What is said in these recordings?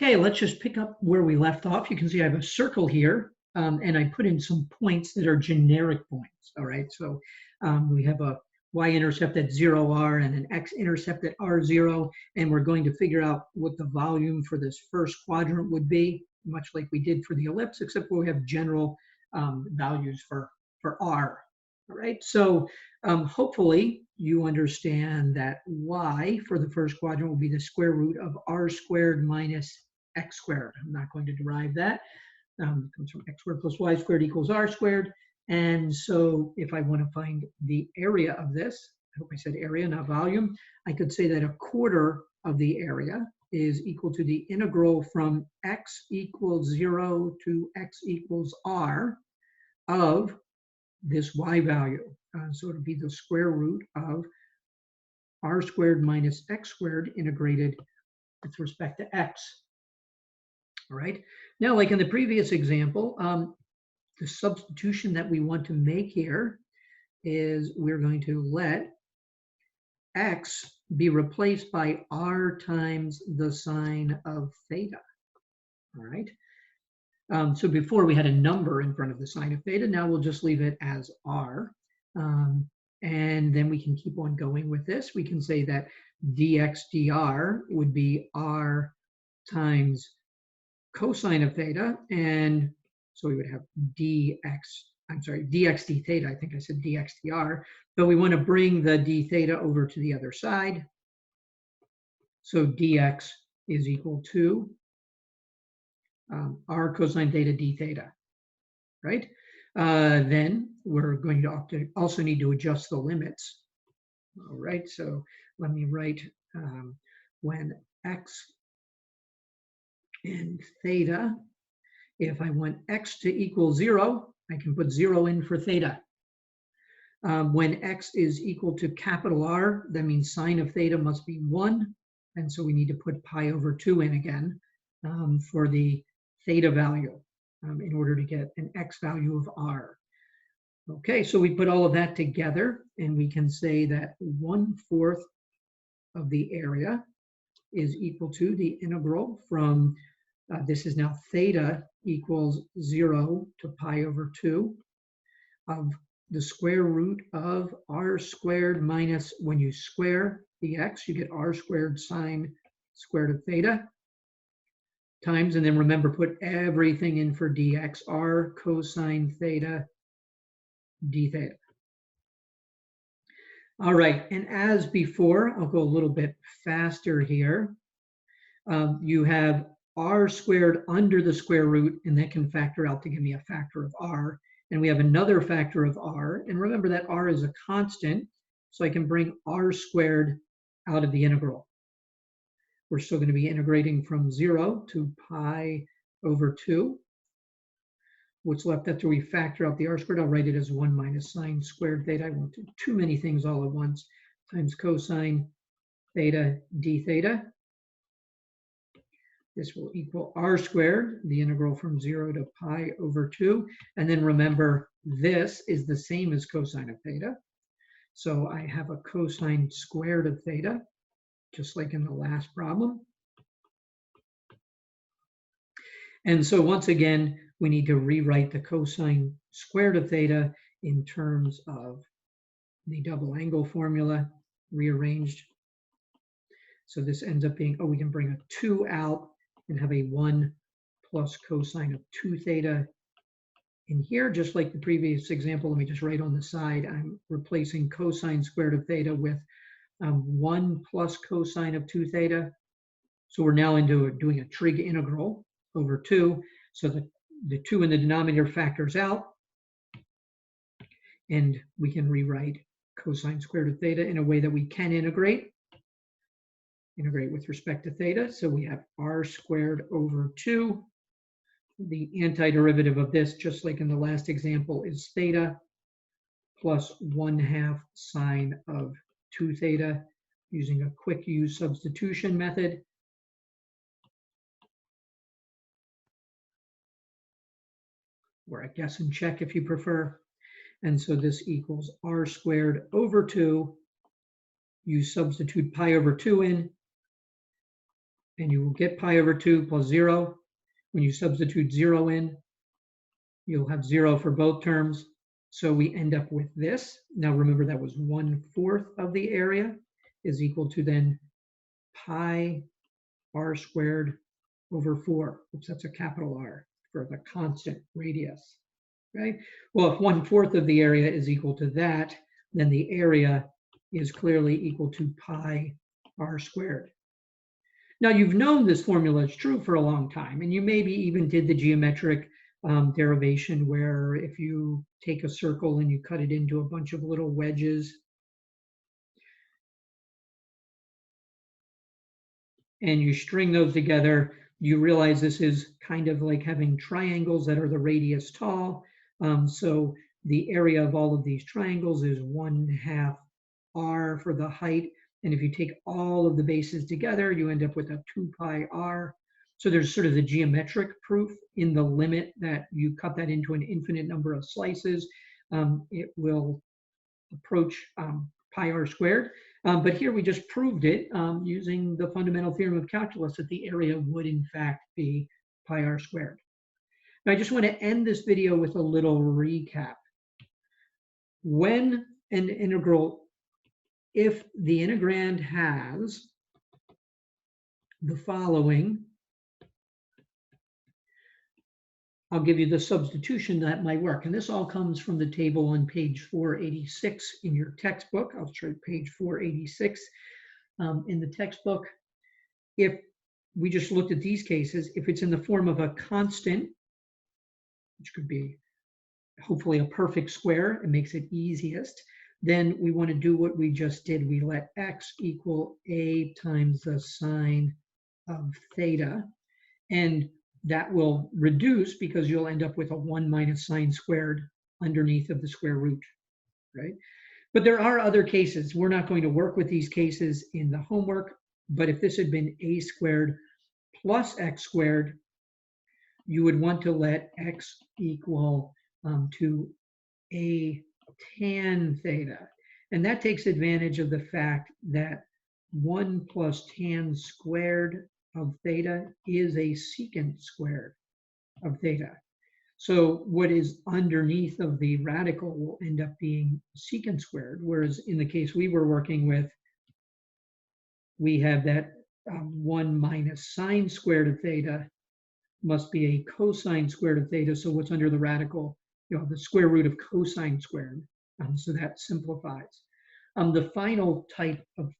Okay, let's just pick up where we left off. You can see I have a circle here, and I put in some points that are generic points, all right? So we have a y-intercept at 0r and an x-intercept at r0, and we're going to figure out what the volume for this first quadrant would be, much like we did for the ellipse, except we have general values for r, all right? So hopefully you understand that y for the first quadrant will be the square root of r squared minus x squared. I'm not going to derive that. It comes from x squared plus y squared equals r squared. And so if I want to find the area of this, I hope I said area, not volume, I could say that a quarter of the area is equal to the integral from x equals 0 to x equals r of this y value. So it'll be the square root of r squared minus x squared integrated with respect to x. All right. Now, like in the previous example, the substitution that we want to make here is we're going to let x be replaced by r times the sine of theta. All right. So before we had a number in front of the sine of theta. Now we'll just leave it as r. And then we can keep on going with this. We can say that dx dr would be r times cosine of theta, and so we would have dx d theta, I think I said dx dr, but we want to bring the d theta over to the other side. So dx is equal to r cosine theta d theta, right? Then we're going to also need to adjust the limits. All right, so let me write when x and theta, if I want x to equal 0, I can put 0 in for theta. When x is equal to capital R, that means sine of theta must be 1, and so we need to put pi over 2 in again for the theta value in order to get an x value of r. Okay, so we put all of that together, and we can say that 1/4 of the area is equal to the integral from, this is now theta equals 0 to pi over 2 of the square root of r squared minus, when you square the x, you get r squared sine squared of theta, times, and then remember, put everything in for dx, r cosine theta d theta. All right, and as before, I'll go a little bit faster here. You have r squared under the square root, and that can factor out to give me a factor of r. And we have another factor of r, and remember that r is a constant, so I can bring r squared out of the integral. We're still going to be integrating from 0 to pi over 2. What's left after we factor out the r squared, I'll write it as 1 minus sine squared theta. I won't do too many things all at once, times cosine theta d theta. This will equal r squared, the integral from 0 to pi over 2. And then remember, this is the same as cosine of theta. So I have a cosine squared of theta, just like in the last problem. And so once again, we need to rewrite the cosine squared of theta in terms of the double angle formula rearranged. So this ends up being, we can bring a 2 out and have a 1 plus cosine of 2 theta in here, just like the previous example. Let me just write on the side, I'm replacing cosine squared of theta with 1 plus cosine of 2 theta. So we're now into doing a trig integral over 2. So the 2 in the denominator factors out, and we can rewrite cosine squared of theta in a way that we can integrate with respect to theta. So we have r squared over 2. The antiderivative of this, just like in the last example, is theta plus 1/2 sine of 2 theta using a quick use substitution method. Or a guess and check if you prefer. And so this equals r squared over 2. You substitute pi over 2 in, and you will get pi over 2 plus 0. When you substitute 0 in, you'll have 0 for both terms. So we end up with this. Now remember, that was 1/4 of the area is equal to then pi r squared over 4. Oops, that's a capital R for the constant radius, right? Well, if 1/4 of the area is equal to that, then the area is clearly equal to pi r squared. Now, you've known this formula is true for a long time, and you maybe even did the geometric derivation where if you take a circle and you cut it into a bunch of little wedges, and you string those together, you realize this is kind of like having triangles that are the radius tall. So the area of all of these triangles is 1/2 r for the height. And if you take all of the bases together, you end up with a 2 pi r. So there's sort of the geometric proof in the limit that you cut that into an infinite number of slices. It will approach pi r squared. But here we just proved it using the fundamental theorem of calculus that the area would in fact be pi r squared. Now I just want to end this video with a little recap. When an integral, if the integrand has the following, I'll give you the substitution that might work. And this all comes from the table on page 486 in your textbook. I'll show you page 486 in the textbook. If we just looked at these cases, if it's in the form of a constant, which could be hopefully a perfect square, it makes it easiest, then we want to do what we just did. We let x equal a times the sine of theta. And that will reduce because you'll end up with a 1 minus sine squared underneath of the square root, right? But there are other cases. We're not going to work with these cases in the homework, but if this had been a squared plus x squared, you would want to let x equal to a tan theta. And that takes advantage of the fact that 1 plus tan squared of theta is a secant squared of theta. So what is underneath of the radical will end up being secant squared, whereas in the case we were working with, we have that 1 minus sine squared of theta must be a cosine squared of theta. So what's under the radical? The square root of cosine squared. So that simplifies. The final type of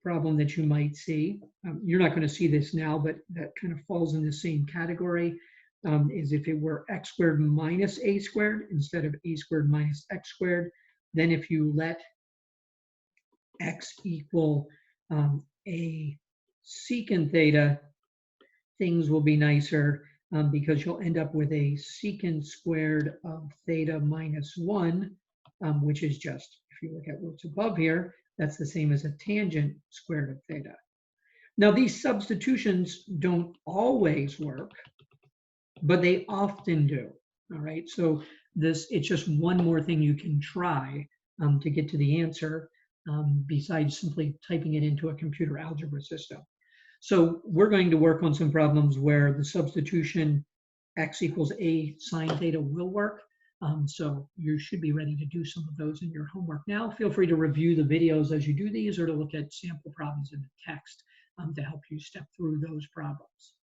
problem that you might see, you're not going to see this now, but that kind of falls in the same category, is if it were x squared minus a squared instead of a squared minus x squared. Then if you let x equal a secant theta, things will be nicer because you'll end up with a secant squared of theta minus 1, which is just, if you look at what's above here, that's the same as a tangent squared of theta. Now, these substitutions don't always work, but they often do, all right? So it's just one more thing you can try to get to the answer besides simply typing it into a computer algebra system. So we're going to work on some problems where the substitution x equals a sine theta will work. So you should be ready to do some of those in your homework now. Feel free to review the videos as you do these or to look at sample problems in the text to help you step through those problems.